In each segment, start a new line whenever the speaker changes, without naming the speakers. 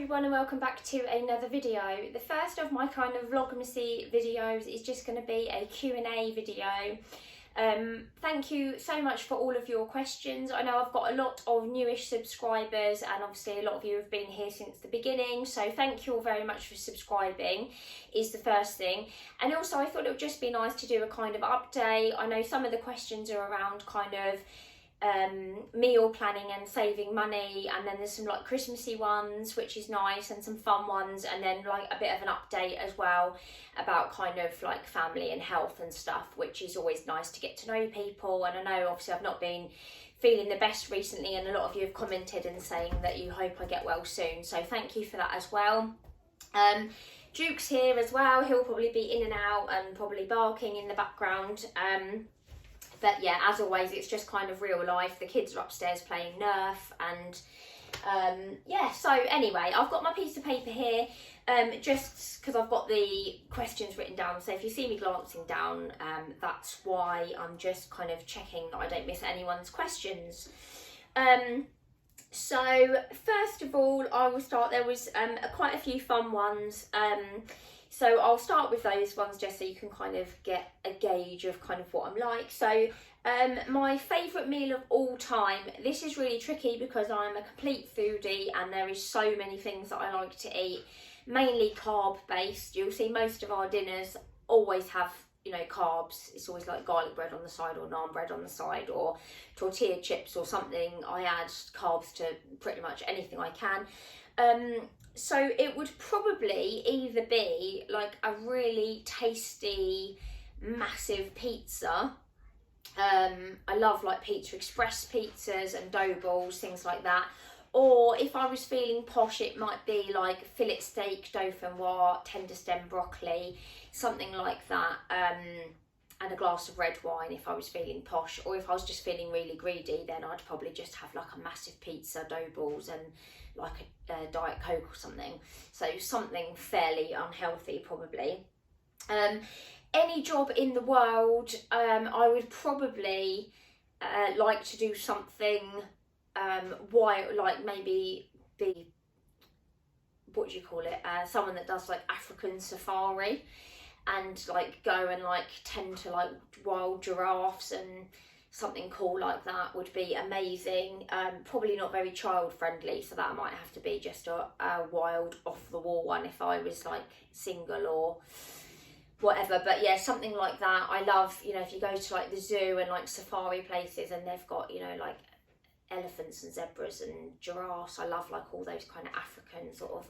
everyone and welcome back to another video. The first of my kind of vlogmasy videos is just going to be a Q&A video. Thank you so much for all of your questions. I know I've got a lot of newish subscribers and obviously a lot of you have been here since the beginning, so thank you all very much for subscribing is the first thing. And also I thought it would just be nice to do a kind of update. I know some of the questions are around kind of meal planning and saving money, and then there's some like Christmassy ones which is nice and some fun ones, and then like a bit of an update as well about kind of like family and health and stuff, which is always nice to get to know people. And I know obviously I've not been feeling the best recently, and a lot of you have commented and saying that you hope I get well soon, so thank you for that as well. Duke's here as well. He'll probably be in and out and probably barking in the background. But yeah, as always, it's just kind of real life. The kids are upstairs playing Nerf, and yeah, so anyway, I've got my piece of paper here, just because I've got the questions written down. So if you see me glancing down, that's why. I'm just kind of checking that I don't miss anyone's questions. So first of all, I will start. There was quite a few fun ones. So I'll start with those ones just so you can kind of get a gauge of kind of what I'm like. So my favourite meal of all time, this is really tricky because I'm a complete foodie and there is so many things that I like to eat, mainly carb based. You'll see most of our dinners always have, you know, carbs. It's always like garlic bread on the side or naan bread on the side or tortilla chips or something. I add carbs to pretty much anything I can. So it would probably either be like a really tasty, massive pizza. I love like Pizza Express pizzas and dough balls, things like that. Or if I was feeling posh, it might be like fillet steak, dauphinoise, tender stem broccoli, something like that. And a glass of red wine if I was feeling posh. Or if I was just feeling really greedy, then I'd probably just have like a massive pizza, dough balls, and like a Diet Coke or something. So something fairly unhealthy probably. Any job in the world, I would probably like to do something like maybe be, what do you call it, someone that does like African safari and like go and like tend to like wild giraffes, and something cool like that would be amazing. Probably not very child friendly, so that might have to be just a wild off the wall one if I was like single or whatever. But yeah, something like that. I love, you know, if you go to like the zoo and like safari places and they've got, you know, like elephants and zebras and giraffes. I love like all those kind of African sort of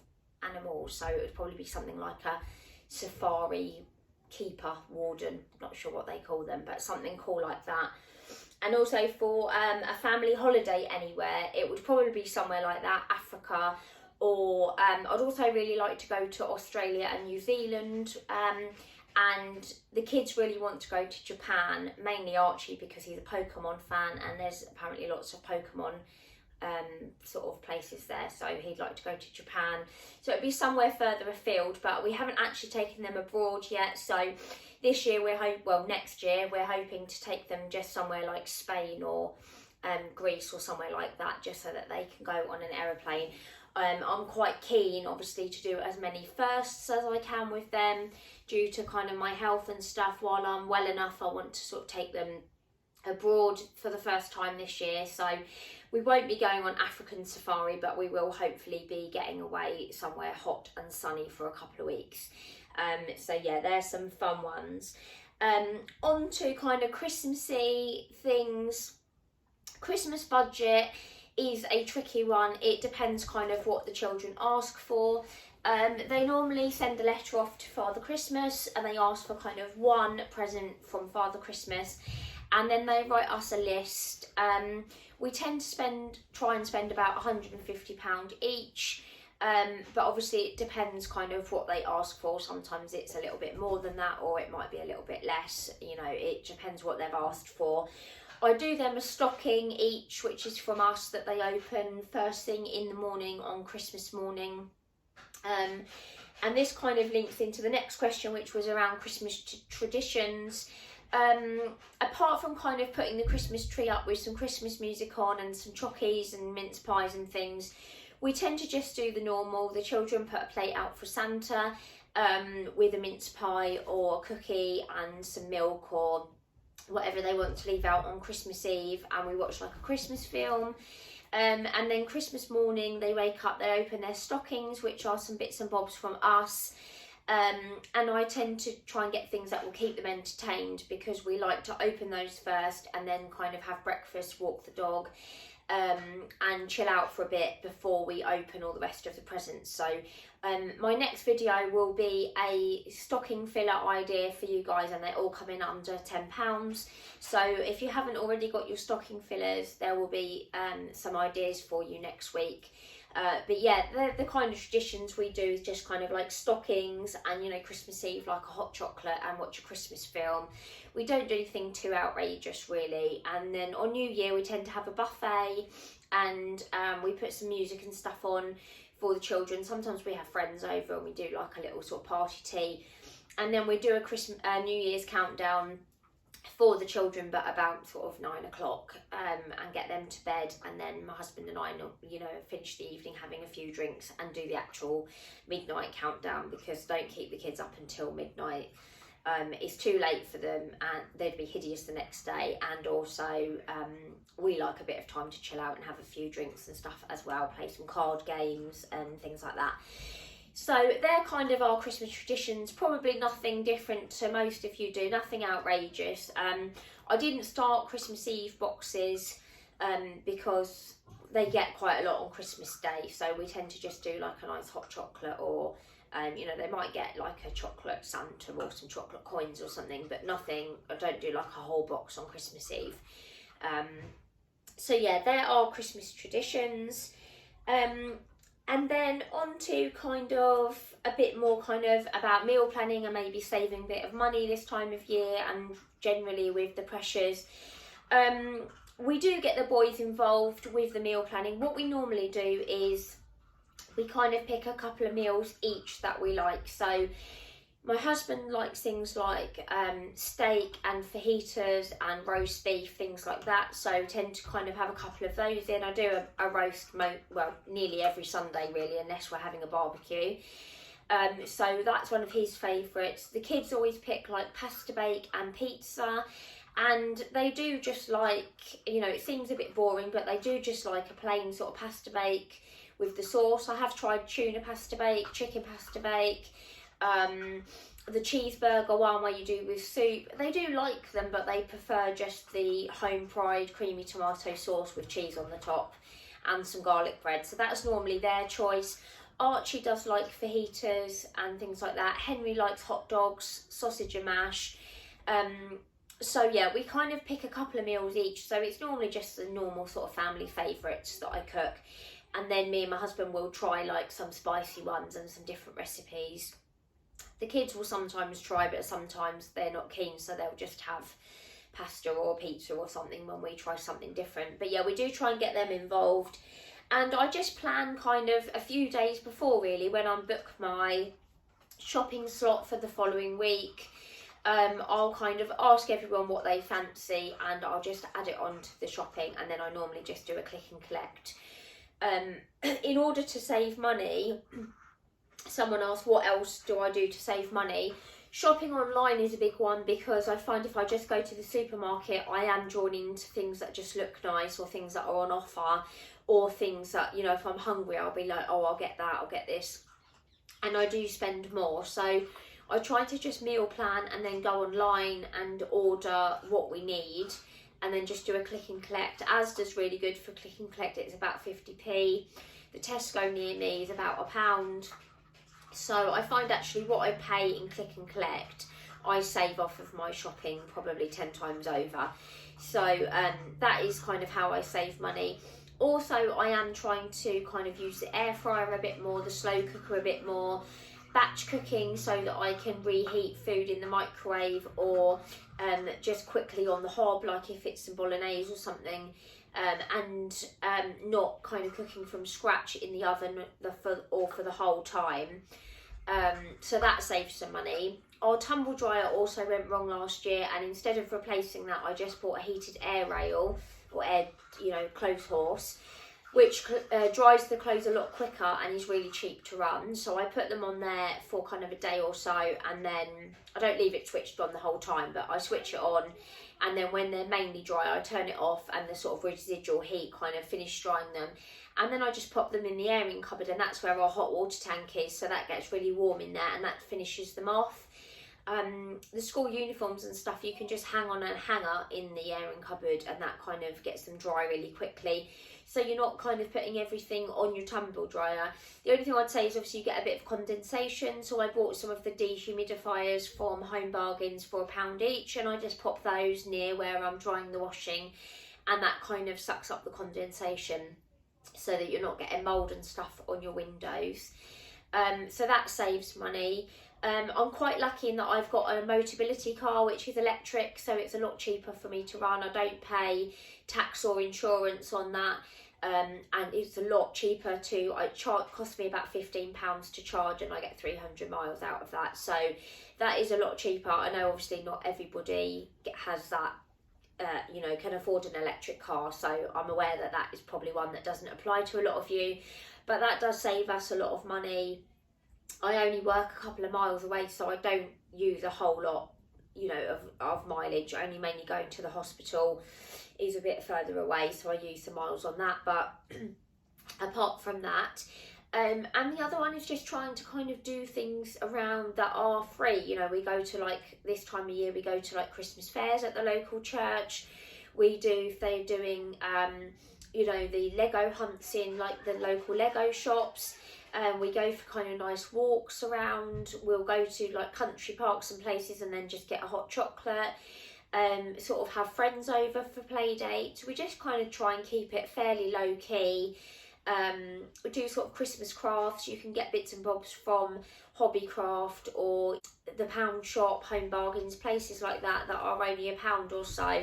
animals, so it would probably be something like a safari keeper, warden, not sure what they call them, but something cool like that. And also for a family holiday anywhere, it would probably be somewhere like that, Africa, or I'd also really like to go to Australia and New Zealand, and the kids really want to go to Japan, mainly Archie because he's a Pokemon fan and there's apparently lots of Pokemon sort of places there, so he'd like to go to Japan. So it'd be somewhere further afield, but we haven't actually taken them abroad yet. So this year next year we're hoping to take them just somewhere like Spain or Greece or somewhere like that, just so that they can go on an aeroplane. I'm quite keen obviously to do as many firsts as I can with them due to kind of my health and stuff. While I'm well enough, I want to sort of take them abroad for the first time this year. So we won't be going on African safari, but we will hopefully be getting away somewhere hot and sunny for a couple of weeks. So yeah, there's some fun ones. On to kind of Christmassy things. Christmas budget is a tricky one. It depends kind of what the children ask for. They normally send a letter off to Father Christmas and they ask for kind of one present from Father Christmas, and then they write us a list. We tend to try and spend about £150 each, but obviously it depends kind of what they ask for. Sometimes it's a little bit more than that, or it might be a little bit less, you know, it depends what they've asked for. I do them a stocking each, which is from us, that they open first thing in the morning on Christmas morning. And this kind of links into the next question, which was around Christmas traditions. Apart from kind of putting the Christmas tree up with some Christmas music on and some chockies and mince pies and things, we tend to just do the normal. The children put a plate out for Santa with a mince pie or a cookie and some milk or whatever they want to leave out on Christmas Eve, and we watch like a Christmas film. And then Christmas morning they wake up, they open their stockings, which are some bits and bobs from us. And I tend to try and get things that will keep them entertained, because we like to open those first and then kind of have breakfast, walk the dog, and chill out for a bit before we open all the rest of the presents. So my next video will be a stocking filler idea for you guys, and they all come in under £10. So if you haven't already got your stocking fillers, there will be some ideas for you next week. But yeah, the kind of traditions we do is just kind of like stockings and, you know, Christmas Eve like a hot chocolate and watch a Christmas film. We don't do anything too outrageous really. And then on New Year we tend to have a buffet, and we put some music and stuff on for the children. Sometimes we have friends over and we do like a little sort of party tea, and then we do a New Year's countdown for the children, but about sort of 9 o'clock, and get them to bed, and then my husband and I, you know, finish the evening having a few drinks and do the actual midnight countdown, because don't keep the kids up until midnight. It's too late for them and they'd be hideous the next day, and also we like a bit of time to chill out and have a few drinks and stuff as well, play some card games and things like that. So they're kind of our Christmas traditions, probably nothing different to most of you do, nothing outrageous. I didn't start Christmas Eve boxes because they get quite a lot on Christmas Day, so we tend to just do like a nice hot chocolate, or you know, they might get like a chocolate Santa or some chocolate coins or something, but nothing, I don't do like a whole box on Christmas Eve. So yeah, there are Christmas traditions. And then on to kind of a bit more kind of about meal planning and maybe saving a bit of money this time of year, and generally with the pressures. We do get the boys involved with the meal planning. What we normally do is we kind of pick a couple of meals each that we like. So my husband likes things like steak and fajitas and roast beef, things like that. So tend to kind of have a couple of those in. I do a roast, well, nearly every Sunday really, unless we're having a barbecue. So that's one of his favourites. The kids always pick like pasta bake and pizza. And they do just like, you know, it seems a bit boring, but they do just like a plain sort of pasta bake with the sauce. I have tried tuna pasta bake, chicken pasta bake, the cheeseburger one where you do with soup. They do like them, but they prefer just the home fried creamy tomato sauce with cheese on the top and some garlic bread. So that's normally their choice. Archie does like fajitas and things like that. Henry likes hot dogs, sausage and mash. So yeah, we kind of pick a couple of meals each. So it's normally just the normal sort of family favourites that I cook. And then me and my husband will try like some spicy ones and some different recipes. The kids will sometimes try, but sometimes they're not keen, so they'll just have pasta or pizza or something when we try something different. But yeah, we do try and get them involved. And I just plan kind of a few days before really, when I book my shopping slot for the following week. I'll kind of ask everyone what they fancy, and I'll just add it on to the shopping, and then I normally just do a click and collect. In order to save money, someone asked what else do I do to save money. Shopping online is a big one, because I find if I just go to the supermarket, I am drawn into things that just look nice, or things that are on offer, or things that, you know, if I'm hungry I'll be like, oh, I'll get that, I'll get this, and I do spend more. So I try to just meal plan and then go online and order what we need, and then just do a click and collect. Asda's really good for click and collect, it's about 50p. The Tesco near me is about £1. So I find actually what I pay in click and collect, I save off of my shopping probably 10 times over. So that is kind of how I save money. Also, I am trying to kind of use the air fryer a bit more, the slow cooker a bit more, batch cooking so that I can reheat food in the microwave, or just quickly on the hob, like if it's some bolognese or something, and not kind of cooking from scratch in the oven for the whole time. So that saves some money. Our tumble dryer also went wrong last year, and instead of replacing that, I just bought a heated air rail, or air, you know, clothes horse. which dries the clothes a lot quicker and is really cheap to run. So I put them on there for kind of a day or so, and then I don't leave it switched on the whole time, but I switch it on, and then when they're mainly dry I turn it off, and the sort of residual heat kind of finish drying them, and then I just pop them in the airing cupboard, and that's where our hot water tank is, so that gets really warm in there and that finishes them off. The school uniforms and stuff you can just hang on a hanger in the airing cupboard, and that kind of gets them dry really quickly, so you're not kind of putting everything on your tumble dryer. The only thing I'd say is obviously you get a bit of condensation, so I bought some of the dehumidifiers from Home Bargains for £1 each, and I just pop those near where I'm drying the washing, and that kind of sucks up the condensation so that you're not getting mould and stuff on your windows. So that saves money. I'm quite lucky in that I've got a Motability car which is electric, so it's a lot cheaper for me to run. I don't pay tax or insurance on that, and it's a lot cheaper to, it costs me about £15 to charge, and I get 300 miles out of that, so that is a lot cheaper. I know obviously not everybody has that, you know, can afford an electric car, so I'm aware that that is probably one that doesn't apply to a lot of you, but that does save us a lot of money. I only work a couple of miles away, so I don't use a whole lot, you know, of mileage. Only mainly going to the hospital is a bit further away, so I use some miles on that, but apart from that, and the other one is just trying to kind of do things around that are free. You know, we go to, like, this time of year we go to like Christmas fairs at the local church. We do, if they're doing you know, the Lego hunts in like the local Lego shops. We go for kind of nice walks around. We'll go to like country parks and places and then just get a hot chocolate. Sort of have friends over for play dates. We just kind of try and keep it fairly low key. We do sort of Christmas crafts. You can get bits and bobs from Hobbycraft or the Pound Shop, Home Bargains, places like that that are only £1 or so,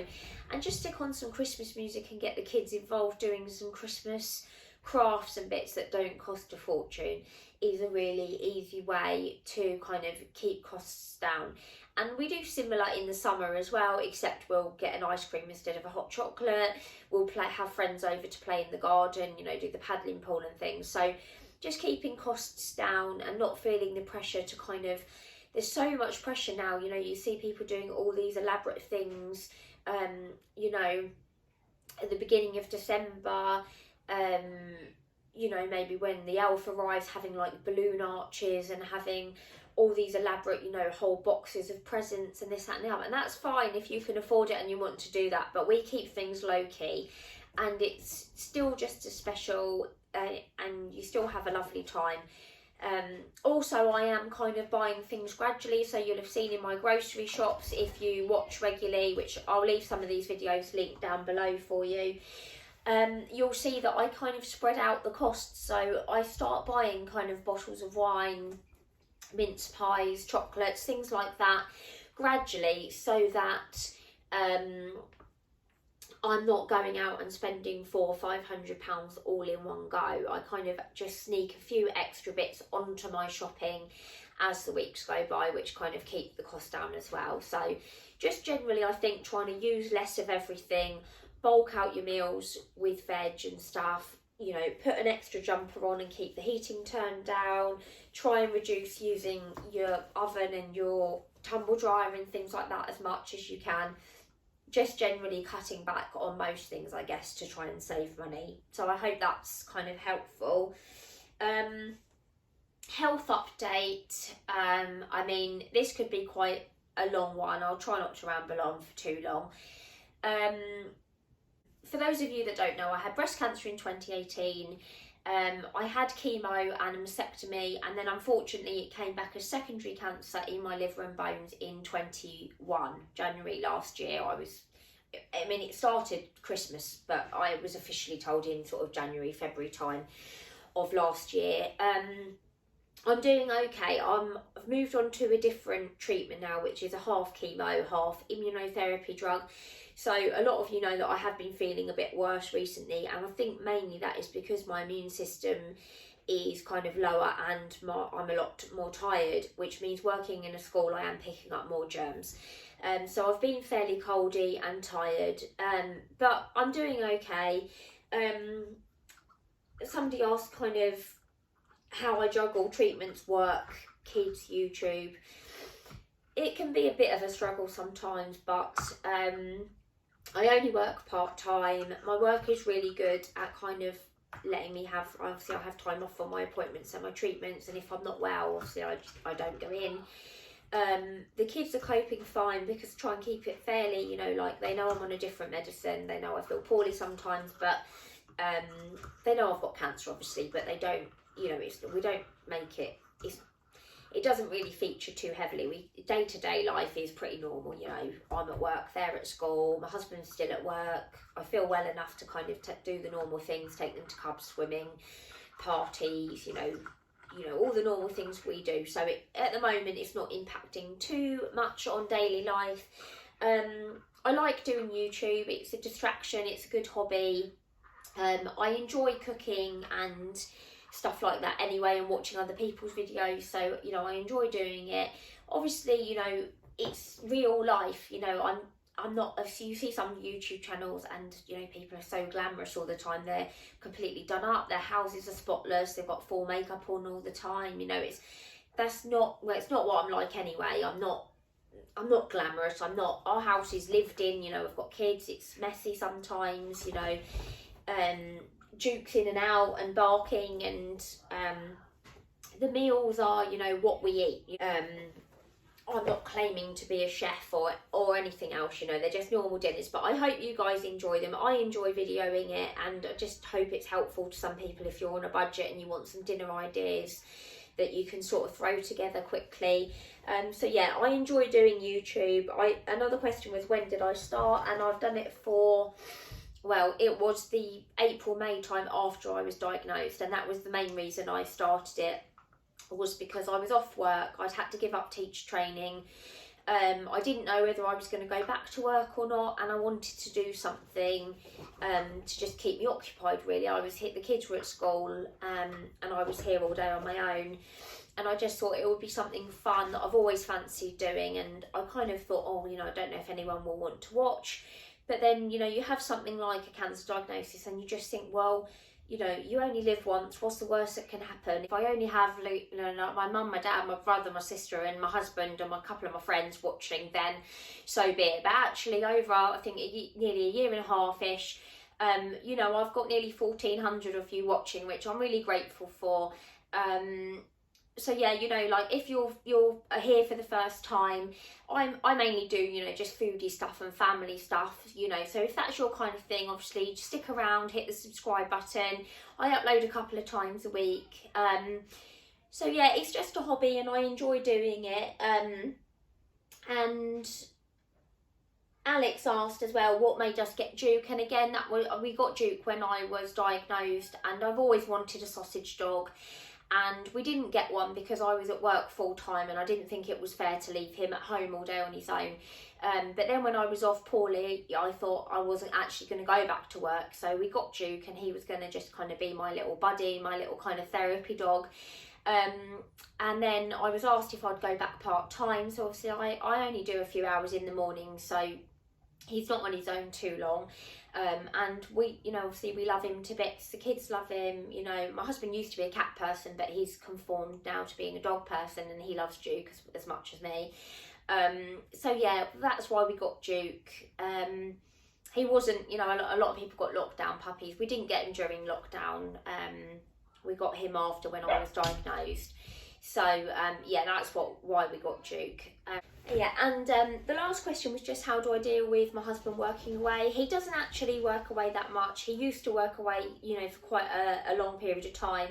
and just stick on some Christmas music and get the kids involved doing some Christmas crafts and bits that don't cost a fortune. Is a really easy way to kind of keep costs down. And we do similar in the summer as well, except we'll get an ice cream instead of a hot chocolate. We'll have friends over to play in the garden, you know, do the paddling pool and things. So just keeping costs down and not feeling the pressure to kind of, there's so much pressure now, you know, you see people doing all these elaborate things, you know, at the beginning of December, you know, maybe when the elf arrives, having like balloon arches and having all these elaborate, you know, whole boxes of presents and this, that and the other. And that's fine if you can afford it and you want to do that, but we keep things low key and it's still just as special, and you still have a lovely time. Also, I am kind of buying things gradually, so you'll have seen in my grocery shops, if you watch regularly, which I'll leave some of these videos linked down below for you, you'll see that I kind of spread out the costs. So I start buying kind of bottles of wine, mince pies, chocolates, things like that gradually, so that I'm not going out and spending £400 or £500 all in one go. I kind of just sneak a few extra bits onto my shopping as the weeks go by, which kind of keep the cost down as well. So just generally, I think trying to use less of everything, bulk out your meals with veg and stuff, you know, put an extra jumper on and keep the heating turned down, try and reduce using your oven and your tumble dryer and things like that as much as you can. Just generally cutting back on most things, I guess, to try and save money. So I hope that's kind of helpful. Health update. I mean, this could be quite a long one. I'll try not to ramble on for too long. For those of you that don't know, I had breast cancer in 2018. I had chemo and a mastectomy, and then unfortunately it came back as secondary cancer in my liver and bones in January last year. I mean, it started Christmas, but I was officially told in sort of January, February time of last year. I'm doing okay. I've moved on to a different treatment now, which is a half chemo, half immunotherapy drug. So a lot of you know that I have been feeling a bit worse recently, and I think mainly that is because my immune system is kind of lower and I'm a lot more tired, which means working in a school I am picking up more germs. So I've been fairly coldy and tired, but I'm doing okay. somebody asked kind of how I juggle treatments, work, kids, YouTube. It can be a bit of a struggle sometimes, but I only work part-time. My work is really good at kind of letting me have, obviously I have time off for my appointments and my treatments, and if I'm not well, obviously I don't go in. The kids are coping fine because I try and keep it fairly, you know, like they know I'm on a different medicine, they know I feel poorly sometimes, but they know I've got cancer obviously, but they don't, you know, we don't make it, it doesn't really feature too heavily. Day-to-day life is pretty normal, you know. I'm at work, they're at school, my husband's still at work. I feel well enough to kind of do the normal things, take them to cub swimming, parties, you know, all the normal things we do. So at the moment, it's not impacting too much on daily life. I like doing YouTube. It's a distraction. It's a good hobby. I enjoy cooking and stuff like that anyway, and watching other people's videos, so you know I enjoy doing it. Obviously, you know, it's real life, you know, I'm not, you see some YouTube channels and you know people are so glamorous all the time, they're completely done up, their houses are spotless, they've got full makeup on all the time, you know, it's not what I'm like anyway. I'm not glamorous, our house is lived in, you know, we've got kids, it's messy sometimes, you know, Duke's in and out and barking, and the meals are, you know, what we eat. I'm not claiming to be a chef or anything else, you know, they're just normal dinners, but I hope you guys enjoy them. I enjoy videoing it, and I just hope it's helpful to some people if you're on a budget and you want some dinner ideas that you can sort of throw together quickly. So yeah, I enjoy doing YouTube. Another question was, when did I start? And I've done it for, well, it was the April-May time after I was diagnosed, and that was the main reason I started it, was because I was off work. I'd had to give up teacher training. I didn't know whether I was going to go back to work or not, and I wanted to do something to just keep me occupied, really. The kids were at school, and I was here all day on my own, and I just thought it would be something fun that I've always fancied doing, and I kind of thought, oh, you know, I don't know if anyone will want to watch. But then, you know, you have something like a cancer diagnosis and you just think, well, you know, you only live once, what's the worst that can happen? If I only have, you know, my mum, my dad, my brother, my sister and my husband and a couple of my friends watching, then so be it. But actually over, I think nearly a year and a half-ish, you know, I've got nearly 1,400 of you watching, which I'm really grateful for. So yeah, you know, like if you're here for the first time, I mainly do, you know, just foodie stuff and family stuff, you know, so if that's your kind of thing, obviously just stick around, hit the subscribe button. I upload a couple of times a week. So yeah, it's just a hobby and I enjoy doing it. And Alex asked as well, what made us get Duke? And again, we got Duke when I was diagnosed, and I've always wanted a sausage dog. And we didn't get one because I was at work full time and I didn't think it was fair to leave him at home all day on his own. But then when I was off poorly, I thought I wasn't actually going to go back to work. So we got Duke, and he was going to just kind of be my little buddy, my little kind of therapy dog. And then I was asked if I'd go back part-time. So obviously I only do a few hours in the morning, so he's not on his own too long. And we, you know, obviously we love him to bits, the kids love him, you know. My husband used to be a cat person, but he's conformed now to being a dog person, and he loves Duke as much as me. So yeah, that's why we got Duke. He wasn't, you know, a lot of people got lockdown puppies. We didn't get him during lockdown. We got him after, when I was diagnosed. So yeah, that's why we got Duke. Yeah, and the last question was just, how do I deal with my husband working away? He doesn't actually work away that much. He used to work away, you know, for quite a long period of time.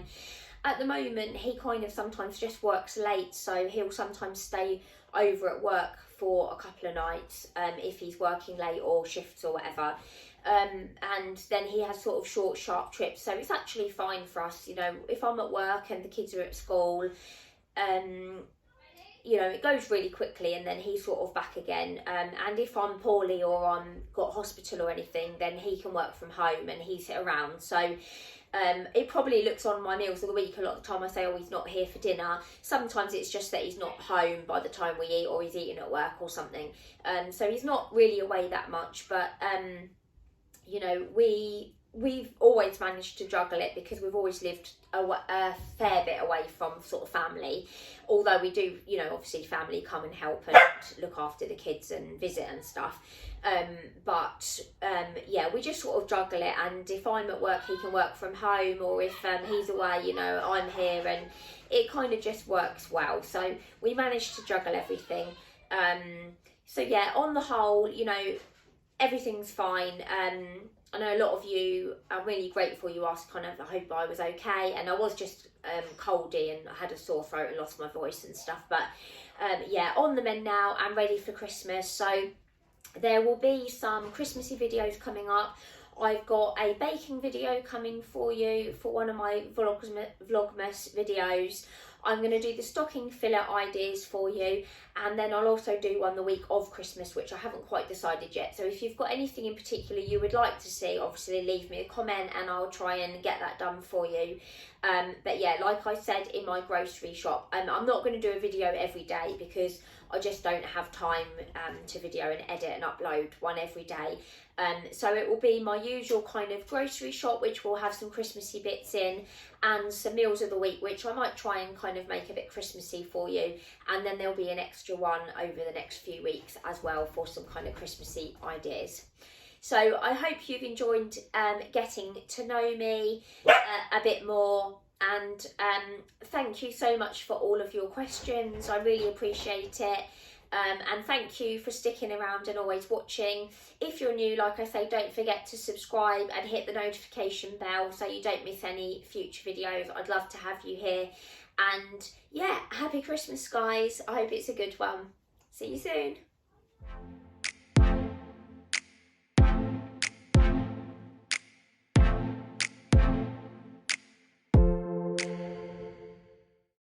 At the moment, he kind of sometimes just works late, so he'll sometimes stay over at work for a couple of nights if he's working late or shifts or whatever. And then he has sort of short, sharp trips, so it's actually fine for us, you know. If I'm at work and the kids are at school, you know, it goes really quickly, and then he's sort of back again. And if I'm poorly or I'm got hospital or anything, then he can work from home and he's around. So it probably looks on my meals of the week. A lot of the time I say, oh, he's not here for dinner. Sometimes it's just that he's not home by the time we eat, or he's eating at work or something. So he's not really away that much, but you know, we we've always managed to juggle it because we've always lived a fair bit away from sort of family, although we do, you know, obviously family come and help and look after the kids and visit and stuff, yeah, we just sort of juggle it, and if I'm at work he can work from home, or if he's away, you know, I'm here, and it kind of just works well, so we managed to juggle everything. So yeah, on the whole, you know, everything's fine. I know a lot of you, I'm really grateful you asked kind of, I hope I was okay, and I was just coldy and I had a sore throat and lost my voice and stuff, but yeah, on the mend now and ready for Christmas. So there will be some Christmassy videos coming up. I've got a baking video coming for you for one of my Vlogmas videos. I'm going to do the stocking filler ideas for you, and then I'll also do one the week of Christmas, which I haven't quite decided yet. So if you've got anything in particular you would like to see, obviously leave me a comment and I'll try and get that done for you. But yeah, like I said in my grocery shop, I'm not going to do a video every day because I just don't have time to video and edit and upload one every day. So it will be my usual kind of grocery shop, which will have some Christmassy bits in, and some meals of the week, which I might try and kind of make a bit Christmassy for you. And then there'll be an extra one over the next few weeks as well for some kind of Christmassy ideas. So I hope you've enjoyed getting to know me a bit more, and thank you so much for all of your questions. I really appreciate it. And thank you for sticking around and always watching. If you're new, like I say, don't forget to subscribe and hit the notification bell so you don't miss any future videos. I'd love to have you here. And yeah, happy Christmas, guys. I hope it's a good one. See you soon.